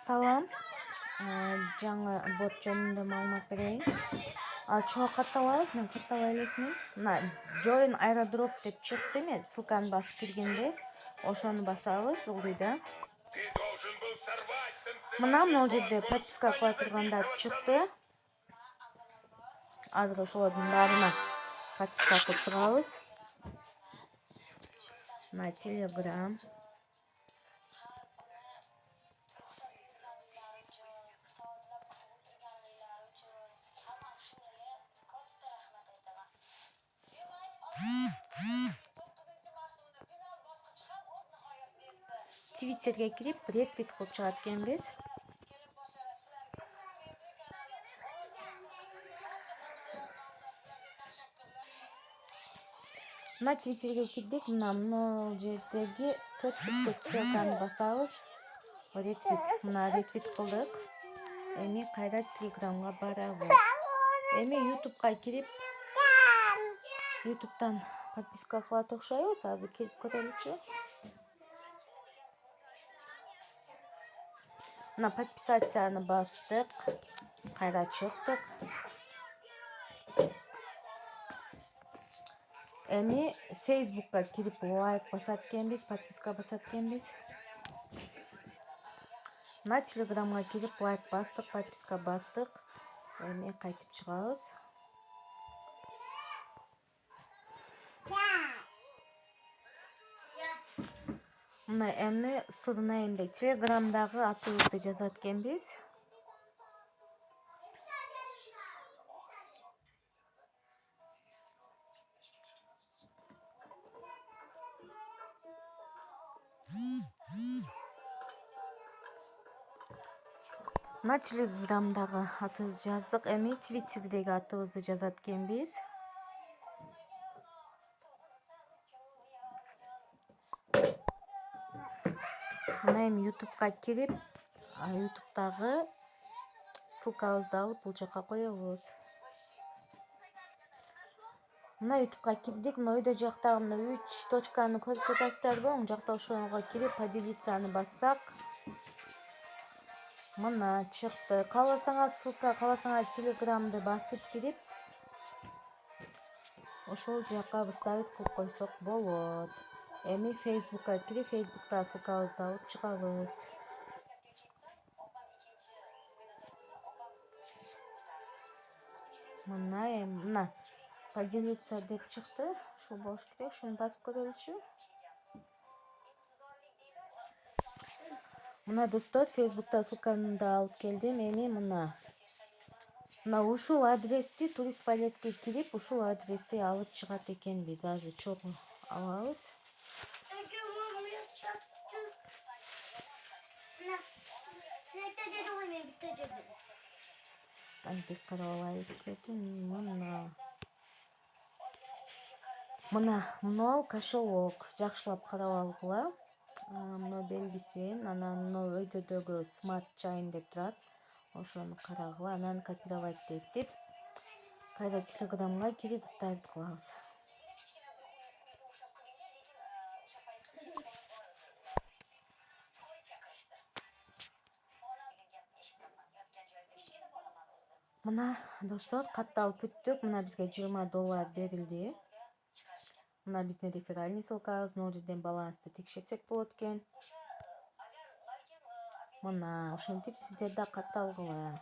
Салам. Жаңы бот жөнүндө маалымат берейин. Ал чоң катталабыз, мен каттала элекмин. Мына join airdrop деп чыкты эме, ссылканы басып киргенде ошону басабыз, ылдый да. Мына могул жерде подписка кыла тургандар чыкты. Азыр ошолордун баарына подписка кылып турабыз. Мына Telegram. Twitterге кирип ретвит кылып чыгат экенбиз. Мына Twitterге кирдик, мына могул жердеги 4 бүктө стрелканы басабыз. Ретвит, мына ретвит кылдык. Эми кайра Telegramга барабыз. Эми YouTube'га кирип, YouTube'дан подписка кылат окшойбуз. Азыр кирип көрөлүчү. Мына подписацияны бастык, кайра чыктык. Эми Facebook'ка кирип лайк басат экенбиз, подписка басат экенбиз. Мына Telegram'га кирип лайк бастык, подписка бастык. Эми кайтып чыгабыз. Мына эми сурнеймде Telegram'дагы атыбызды жазат экенбиз. Мына Telegram'дагы атыбызды жаздык. Эми Twitter'деги атыбызды жазат экенбиз. Мына эми YouTube'га кирип, YouTube'дагы ссылкабызды алып бул жака коебуз. Мына YouTube'га кирдик, мына өйдө жактагы мына 3 точканы көрүп жатасыздарбы? Оң жакта ошого кирип поделиться бассак, мына чыкты. Кааласаңар ссылка, кааласаңар Telegram'ды басып кирип, ошол жака выставить кылып койсок болот. Эми Facebook'ка кирип, Facebook'та ссылкабызды алып чыгабыз. Мына поделиться деп чыкты. Ушул болуш керек. Ушуну басып көрөлүчү. Мына достор, Facebook'та ссылканы да алып келдим. Эми мына ушул адрести турист палетке кирип, ушул адрести алып чыгат экенбиз. Азыр чогуу алабыз. Антип карап алайбыз. Мына могул кошелок. Жакшылап карап алгыла. Мына белгисин, анан мына өйдөдөгү Smart Chain деп турат. Ошону карагыла, анан копировать деп кайра Telegram'га кирип ставить кылабыз. Мына достор, катталып бүттүк. Мына бизге $20 берилди. Мына биздин реферальный ссылкабыз, могул жерден балансты текшерсек болот экен. Мына ошентип сиздер да катталгыла.